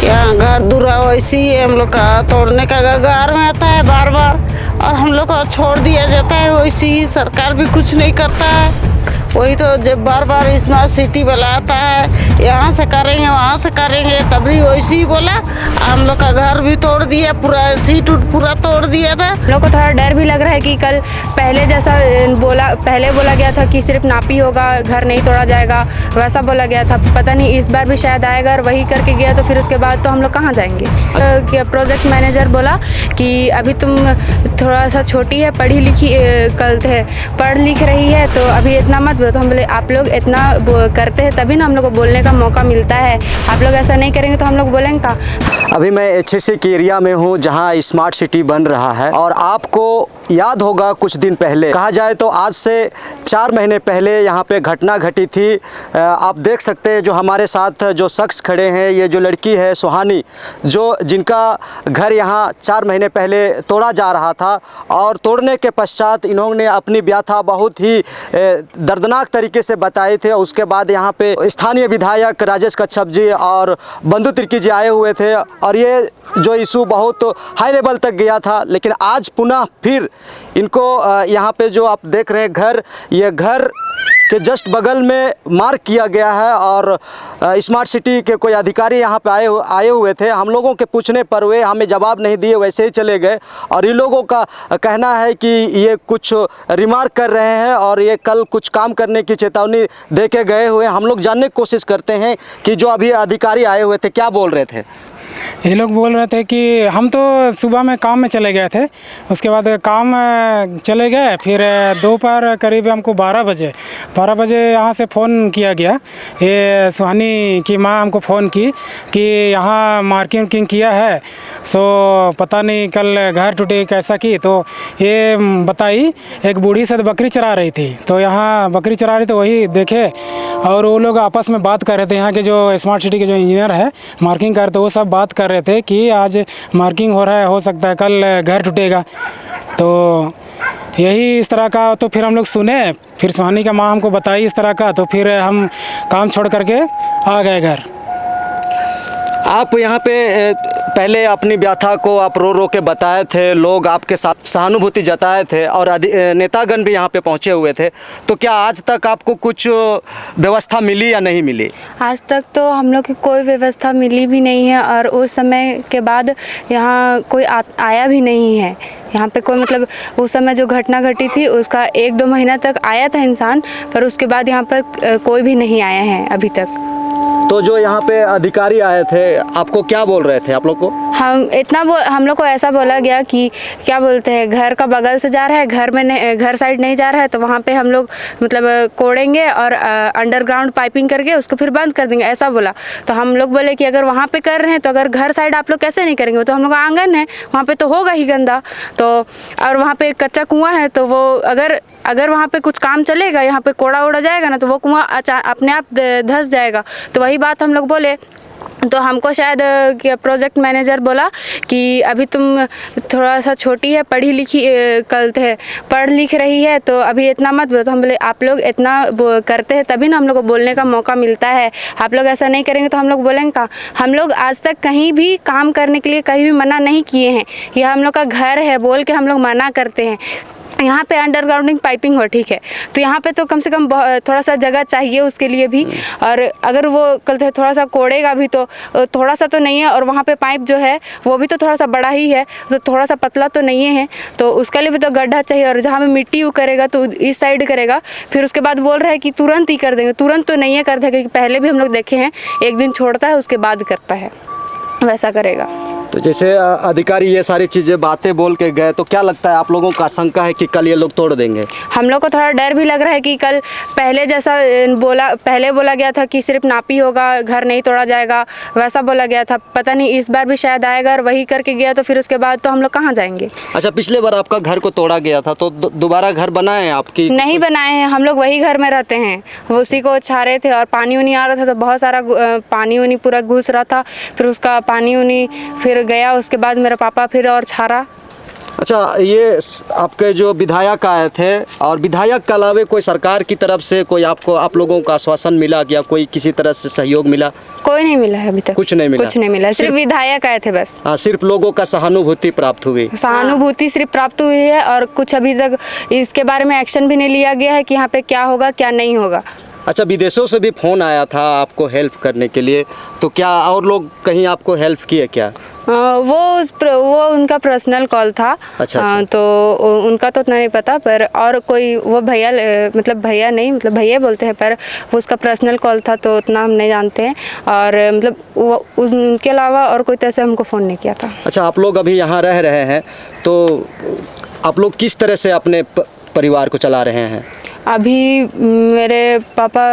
यहाँ घर दूरा वैसे ही हम लोग का तोड़ने का गार में आता है बार बार, और हम लोग को छोड़ दिया जाता है वैसे ही। सरकार भी कुछ नहीं करता है। वही तो जब बार बार स्मार्ट सिटी बुलाता है, यहाँ से करेंगे वहाँ से करेंगे, तभी वैसे ही बोला। हम लोग का घर भी तोड़ दिया, पूरा सीट उट पूरा तोड़ दिया था। हम लोग को थोड़ा डर भी लग रहा है कि कल पहले जैसा पहले बोला गया था कि सिर्फ नापी होगा, घर नहीं तोड़ा जाएगा, वैसा बोला गया था। पता नहीं इस बार भी शायद आएगा, और वही करके गया तो फिर उसके बाद तो हम लोग कहाँ जाएंगे। प्रोजेक्ट मैनेजर बोला कि अभी तुम थोड़ा सा छोटी है, पढ़ी लिखी कल थे पढ़ लिख रही है, तो अभी इतना मत बोलो। तो हम बोले आप लोग इतना करते हैं तभी ना हम लोग को बोलने का मौका मिलता है, आप लोग ऐसा नहीं करेंगे तो हम लोग बोलेंगे कहाँ। अभी मैं HSC के एरिया में हूँ जहाँ स्मार्ट सिटी बन रहा है, और आपको याद होगा कुछ दिन पहले, कहा जाए तो आज से 4 महीने पहले यहाँ पे घटना घटी थी। आप देख सकते हैं जो हमारे साथ जो शख्स खड़े हैं, ये जो लड़की है सुहानी, जो जिनका घर यहाँ 4 महीने पहले तोड़ा जा रहा था, और तोड़ने के पश्चात इन्होंने अपनी व्यथा बहुत ही दर्दनाक तरीके से बताए थे। उसके बाद यहाँ पे स्थानीय विधायक राजेश कच्छप जी और बंधु तिर्की जी आए हुए थे, और ये जो इशू बहुत हाई लेवल तक गया था। लेकिन आज पुनः फिर इनको यहाँ पे जो आप देख रहे हैं घर, ये घर के जस्ट बगल में मार्क किया गया है, और स्मार्ट सिटी के कोई अधिकारी यहाँ पे आए हुए थे। हम लोगों के पूछने पर वे हमें जवाब नहीं दिए, वैसे ही चले गए। और इन लोगों का कहना है कि ये कुछ रिमार्क कर रहे हैं और ये कल कुछ काम करने की चेतावनी दे के गए हुए। हम लोग जानने की कोशिश करते हैं कि जो अभी अधिकारी आए हुए थे क्या बोल रहे थे। ये लोग बोल रहे थे कि हम तो सुबह में काम में चले गए थे, उसके बाद काम चले गए, फिर दोपहर करीब हमको 12 बजे यहाँ से फ़ोन किया गया। ये सुहानी की माँ हमको फ़ोन की कि यहाँ मार्किंग वार्किंग किया है, सो पता नहीं कल घर टूटे कैसा की। तो ये बताई एक बूढ़ी से बकरी चरा रही थी, तो यहाँ बकरी चरा रही तो वही देखे, और वो लोग आपस में बात कर रहे थे। यहाँ के जो स्मार्ट सिटी के जो इंजीनियर है मार्किंग कर, तो वो सब बात कर रहे थे कि आज मार्किंग हो रहा है, हो सकता है कल घर टूटेगा। तो यही इस तरह का, तो फिर हम लोग सुने, फिर सुहानी का माँ हमको बताई इस तरह का, तो फिर हम काम छोड़ करके आ गए घर। आप यहाँ पे पहले अपनी व्यथा को आप रो रो के बताए थे, लोग आपके साथ सहानुभूति जताए थे, और नेतागण भी यहाँ पे पहुँचे हुए थे। तो क्या आज तक आपको कुछ व्यवस्था मिली या नहीं मिली? आज तक तो हम लोग की कोई व्यवस्था मिली भी नहीं है, और उस समय के बाद यहाँ कोई आया भी नहीं है। यहाँ पे कोई मतलब उस समय जो घटना घटी थी उसका 1-2 महीना तक आया था इंसान, पर उसके बाद यहाँ पर कोई भी नहीं आया है अभी तक। तो जो यहाँ पे अधिकारी आए थे आपको क्या बोल रहे थे आप लोग को? हम लोग को ऐसा बोला गया कि क्या बोलते हैं, घर का बगल से जा रहा है, घर साइड नहीं जा रहा है, तो वहाँ पे हम लोग मतलब कोड़ेंगे और अंडरग्राउंड पाइपिंग करके उसको फिर बंद कर देंगे, ऐसा बोला। तो हम लोग बोले कि अगर वहाँ पे कर रहे हैं तो अगर घर साइड आप लोग कैसे नहीं करेंगे, तो हम लोग आंगन है, वहाँ पे तो होगा ही गंदा। तो और वहाँ पे कच्चा कुआं है, तो वो अगर वहाँ पे कुछ काम चलेगा, यहाँ पे कोड़ा उड़ा जाएगा ना, तो वो कुआं अपने आप धंस जाएगा। तो वही बात हम लोग बोले। तो हमको शायद प्रोजेक्ट मैनेजर बोला कि अभी तुम थोड़ा सा छोटी है, पढ़ी लिखी कल थे पढ़ लिख रही है, तो अभी इतना मत बोलो। तो हम बोले आप लोग इतना करते हैं तभी ना हम लोग को बोलने का मौका मिलता है, आप लोग ऐसा नहीं करेंगे तो हम लोग बोलेंगे कहाँ। हम लोग आज तक कहीं भी काम करने के लिए कहीं भी मना नहीं किए हैं, यह हम लोग का घर है बोल के हम लोग मना करते हैं। यहाँ पे अंडरग्राउंडिंग पाइपिंग हो, ठीक है, तो यहाँ पे तो कम से कम थोड़ा सा जगह चाहिए उसके लिए भी। और अगर वो कल थोड़ा सा कोड़ेगा भी तो थोड़ा सा तो नहीं है, और वहाँ पे पाइप जो है वो भी तो थोड़ा सा बड़ा ही है, तो थोड़ा सा पतला तो नहीं है, तो उसके लिए भी तो गड्ढा चाहिए। और जहाँ पे मिट्टी करेगा तो इस साइड करेगा, फिर उसके बाद बोल रहा है कि तुरंत ही कर देंगे। तुरंत तो नहीं है करते, क्योंकि पहले भी हम लोग देखे हैं, एक दिन छोड़ता है उसके बाद करता है, वैसा करेगा। तो जैसे अधिकारी ये सारी चीज़ें बातें बोल के गए, तो क्या लगता है आप लोगों का आशंका है कि कल ये लोग तोड़ देंगे? हम लोग को थोड़ा डर भी लग रहा है कि कल पहले जैसा पहले बोला गया था कि सिर्फ नापी होगा, घर नहीं तोड़ा जाएगा, वैसा बोला गया था। पता नहीं इस बार भी शायद आएगा, और वही करके गया तो फिर उसके बाद तो हम लोग कहाँ जाएंगे। अच्छा, पिछले बार आपका घर को तोड़ा गया था, तो दोबारा घर बनाए हैं आपकी? नहीं बनाए हैं, हम लोग वही घर में रहते हैं, वो उसी को छा रहे थे। और पानी उनी आ रहा था तो बहुत सारा पानी उनी पूरा घुस रहा था, फिर उसका पानी उनी फिर गया, उसके बाद मेरा पापा फिर और छारा। अच्छा, अच्छा, ये आपके जो विधायक आए थे और विधायक के अलावा कोई सरकार की तरफ से कोई आप लोगों का आश्वासन मिला या कोई किसी तरह से सहयोग मिला? कोई नहीं मिला है अभी तक, कुछ नहीं मिला? कुछ नहीं मिला, सिर्फ विधायक आए थे बस। हाँ, सिर्फ लोगों का सहानुभूति प्राप्त हुई? सहानुभूति सिर्फ प्राप्त हुई है और कुछ अभी तक इसके बारे में एक्शन भी नहीं लिया गया है कि यहाँ पे क्या होगा क्या नहीं होगा। अच्छा, विदेशों से भी फ़ोन आया था आपको हेल्प करने के लिए, तो क्या और लोग कहीं आपको हेल्प किए क्या? वो उनका पर्सनल कॉल था। अच्छा। तो उनका तो उतना नहीं पता, पर और कोई वो भैया मतलब भैया नहीं, मतलब भैया बोलते हैं, पर वो उसका पर्सनल कॉल था तो उतना हम नहीं जानते हैं। और मतलब वो उनके अलावा और कोई तरह से हमको फ़ोन नहीं किया था। अच्छा, आप लोग अभी यहाँ रह रहे हैं तो आप लोग किस तरह से अपने परिवार को चला रहे हैं? अभी मेरे पापा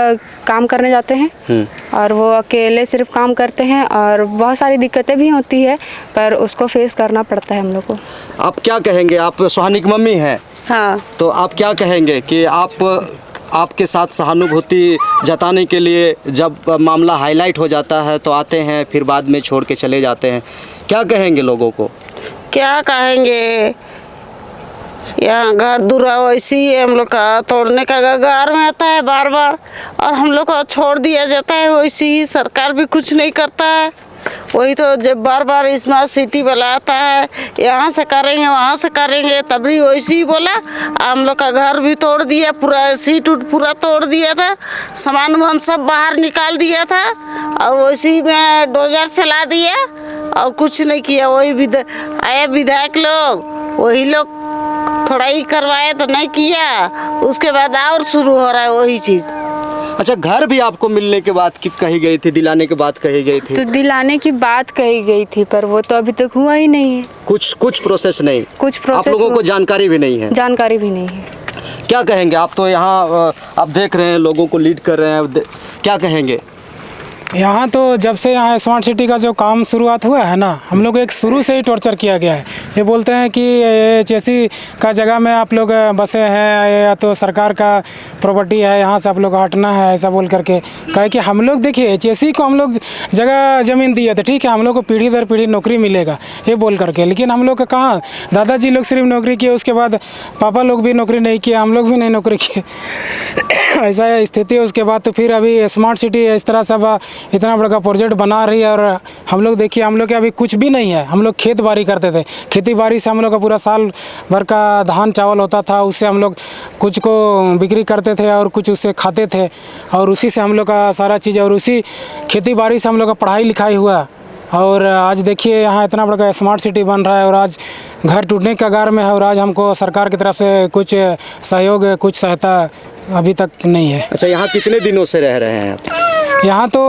काम करने जाते हैं और वो अकेले सिर्फ काम करते हैं और बहुत सारी दिक्कतें भी होती है, पर उसको फेस करना पड़ता है हम लोग को। आप क्या कहेंगे? आप सुहानी की मम्मी हैं? हाँ। तो आप क्या कहेंगे कि आपके साथ सहानुभूति जताने के लिए जब मामला हाईलाइट हो जाता है तो आते हैं, फिर बाद में छोड़ के चले जाते हैं, क्या कहेंगे लोगों को? क्या कहेंगे, यहाँ घर दूरा वैसे ही हम लोग का तोड़ने का कगार में आता है बार बार, और हम लोग को छोड़ दिया जाता है वैसे ही। सरकार भी कुछ नहीं करता है। वही तो जब बार बार स्मार्ट सिटी वाला आता है, यहाँ से करेंगे वहाँ से करेंगे, तभी वैसे ही बोला। हम लोग का घर भी तोड़ दिया, पूरा सीट उट पूरा तोड़ दिया था, सामान वामान सब बाहर निकाल दिया था, और वैसे ही में डोजर चला दिया और कुछ नहीं किया। वही आए विधायक लोग, वही लोग थोड़ा ही करवाए तो नहीं किया, उसके बाद और शुरू हो रहा है वही चीज़। अच्छा, घर भी आपको मिलने के बाद कही गई थी, दिलाने के बाद कही गई थी? तो दिलाने की बात कही गई थी, पर वो तो अभी तक हुआ ही नहीं है। कुछ प्रोसेस नहीं? कुछ प्रोसेस आप लोगों को जानकारी भी नहीं है? जानकारी भी नहीं है। क्या कहेंगे? आप तो यहाँ आप देख रहे हैं, लोगों को लीड कर रहे हैं, क्या कहेंगे? यहाँ तो जब से यहाँ स्मार्ट सिटी का जो काम शुरुआत हुआ है ना, हम लोग एक शुरू से ही टॉर्चर किया गया है। ये बोलते हैं कि एचएसी का जगह में आप लोग बसे हैं या तो सरकार का प्रॉपर्टी है, यहाँ से आप लोग हटना है, ऐसा बोल करके कहे कि हम लोग देखिए एचएसी को हम लोग जगह ज़मीन दिए थे, ठीक है, हम लोग को पीढ़ी दर पीढ़ी नौकरी मिलेगा ये बोल करके, लेकिन हम लोग का कहाँ, दादाजी लोग सिर्फ नौकरी किए, उसके बाद पापा लोग भी नौकरी नहीं किए, हम लोग भी नहीं नौकरी किए। ऐसा स्थिति है। उसके बाद तो फिर अभी स्मार्ट सिटी इस तरह सब इतना बड़ा प्रोजेक्ट बना रही है, और हम लोग देखिए हम लोग के अभी कुछ भी नहीं है। हम लोग खेत बाड़ी करते थे, खेती बाड़ी से हम लोग का पूरा साल भर का धान चावल होता था, उससे हम लोग कुछ को बिक्री करते थे और कुछ उससे खाते थे, और उसी से हम लोग का सारा चीज़, और उसी खेती बाड़ी से हम लोग का पढ़ाई लिखाई हुआ। और आज देखिए यहाँ इतना बड़ा स्मार्ट सिटी बन रहा है और आज घर टूटने के कगार में है, और आज हमको सरकार की तरफ से कुछ सहयोग, कुछ सहायता अभी तक नहीं है। अच्छा, यहाँ कितने दिनों से रह रहे हैं आप? यहाँ तो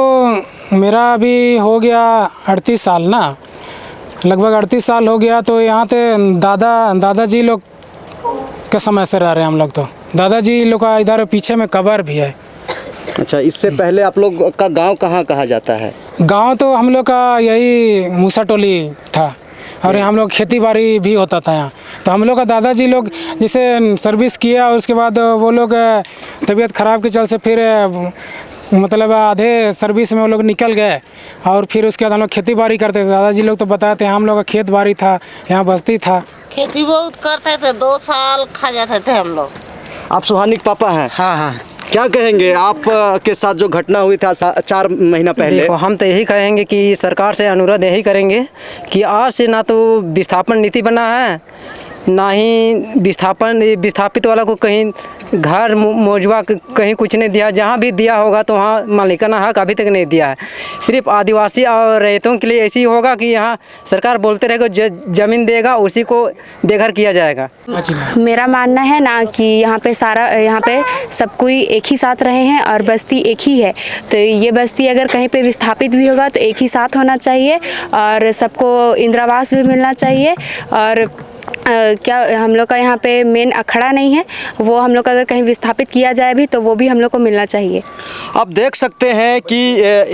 मेरा अभी हो गया 38 साल ना, लगभग 38 साल हो गया। तो यहाँ पे दादाजी लोग के समय से रह रहे हैं हम लोग। तो दादाजी लोग का इधर पीछे में कब्र भी है। अच्छा, इससे पहले आप लोग का गांव कहाँ कहा जाता है? गांव तो हम लोग का यही मूसा टोली था, और हम लोग खेती बाड़ी भी होता था यहाँ। तो हम लोग का दादाजी लोग जैसे सर्विस किया, और उसके बाद वो लोग तबीयत ख़राब के चलते फिर मतलब आधे सर्विस में वो लोग निकल गए, और फिर उसके बाद हम लोग खेती बाड़ी करते थे। दादाजी लोग तो बताते हैं हम लोग का खेत बाड़ी था, यहाँ बस्ती था, खेती बहुत करते थे, 2 साल खा जाते थे हम लोग। आप सुहानी के पापा हैं? हाँ हाँ। क्या कहेंगे आप के साथ जो घटना हुई था 4 महीना पहले? देखो, हम तो यही कहेंगे कि सरकार से अनुरोध यही करेंगे कि आज से ना तो विस्थापन नीति बना है, ना ही विस्थापित वाला को कहीं घर मौजवा कहीं कुछ नहीं दिया। जहाँ भी दिया होगा तो वहाँ मालिकाना हक अभी तक नहीं दिया है। सिर्फ आदिवासी और रैयतों के लिए ऐसे ही होगा कि यहाँ सरकार बोलते रहेगा ज़मीन देगा, उसी को बेघर किया जाएगा। मेरा मानना है ना कि यहाँ पे सब कोई एक ही साथ रहे हैं और बस्ती एक ही है। तो ये बस्ती अगर कहीं पे विस्थापित भी होगा तो एक ही साथ होना चाहिए, और सबको इंदिरावास भी मिलना चाहिए। और क्या हम लोग का यहाँ पे मेन अखड़ा नहीं है, वो हम लोग का अगर कहीं विस्थापित किया जाए भी तो वो भी हम लोग को मिलना चाहिए। अब देख सकते हैं कि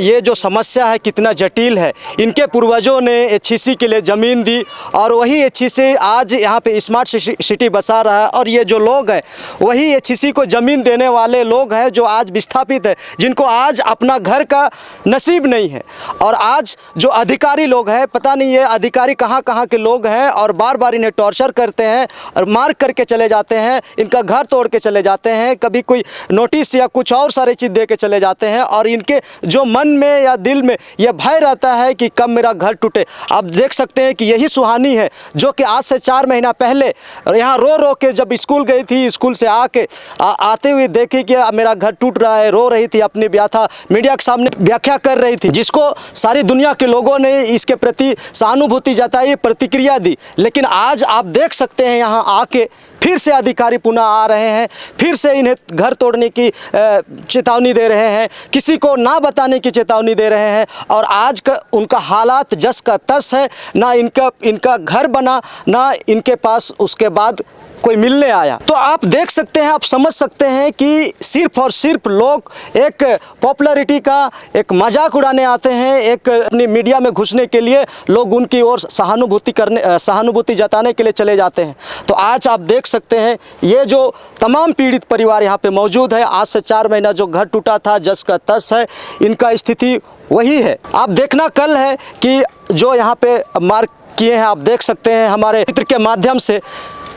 ये जो समस्या है कितना जटिल है। इनके पूर्वजों ने एचईसी के लिए ज़मीन दी, और वही एचईसी आज यहाँ पे स्मार्ट सिटी बसा रहा है, और ये जो लोग हैं वही एचईसी को ज़मीन देने वाले लोग हैं जो आज विस्थापित है, जिनको आज अपना घर का नसीब नहीं है। और आज जो अधिकारी लोग हैं, पता नहीं ये अधिकारी कहाँ कहाँ के लोग हैं, और बार बार इन्हें टॉर्चर टॉर्चर करते हैं और मार करके चले जाते हैं, इनका घर तोड़ के चले जाते हैं, कभी कोई नोटिस या कुछ और सारे चीज़ दे के चले जाते हैं और इनके जो मन में या दिल में यह भय रहता है कि कब मेरा घर टूटे। आप देख सकते हैं कि यही सुहानी है जो कि आज से 4 महीना पहले यहाँ रो रो के जब स्कूल गई थी, स्कूल से आते हुए देखी कि मेरा घर टूट रहा है, रो रही थी, अपनी व्यथा मीडिया के सामने व्याख्या कर रही थी, जिसको सारी दुनिया के लोगों ने इसके प्रति सहानुभूति जताई, प्रतिक्रिया दी। लेकिन आज आप देख सकते हैं यहाँ आके फिर से अधिकारी पुनः आ रहे हैं, फिर से इन्हें घर तोड़ने की चेतावनी दे रहे हैं, किसी को ना बताने की चेतावनी दे रहे हैं और आज का उनका हालात जस का तस है। ना इनका घर बना, ना इनके पास उसके बाद कोई मिलने आया। तो आप देख सकते हैं, आप समझ सकते हैं कि सिर्फ और सिर्फ लोग एक पॉपुलैरिटी का एक मजाक उड़ाने आते हैं, एक अपनी मीडिया में घुसने के लिए लोग उनकी ओर सहानुभूति जताने के लिए चले जाते हैं। तो आज आप देख सकते हैं ये जो तमाम पीड़ित परिवार यहाँ पे मौजूद है, आज से 4 महीना जो घर टूटा था जस का तस है, इनका स्थिति वही है। आप देखना कल है कि जो यहाँ पे मार्क किए हैं, आप देख सकते हैं हमारे चित्र के माध्यम से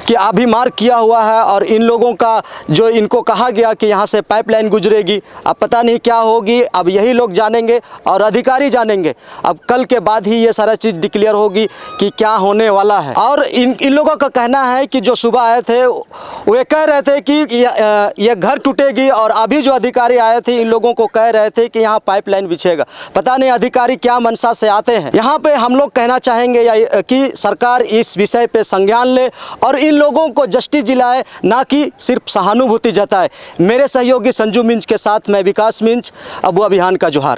कि अभी मार्क किया हुआ है और इन लोगों का जो इनको कहा गया कि यहाँ से पाइपलाइन गुजरेगी, अब पता नहीं क्या होगी, अब यही लोग जानेंगे और अधिकारी जानेंगे। अब कल के बाद ही ये सारा चीज़ डिक्लेयर होगी कि क्या होने वाला है। और इन लोगों का कहना है कि जो सुबह आए थे वे कह रहे थे कि ये घर टूटेगी और अभी जो अधिकारी आए थे इन लोगों को कह रहे थे कि यहाँ पाइपलाइन बिछेगा। पता नहीं अधिकारी क्या मंशा से आते हैं। यहाँ पे हम लोग कहना चाहेंगे कि सरकार इस विषय पे संज्ञान ले और इन लोगों को जस्टिस दिलाए, ना कि सिर्फ सहानुभूति जताए। मेरे सहयोगी संजू मिंज के साथ मैं विकास मिंज, अबुआ बिहान का जोहार।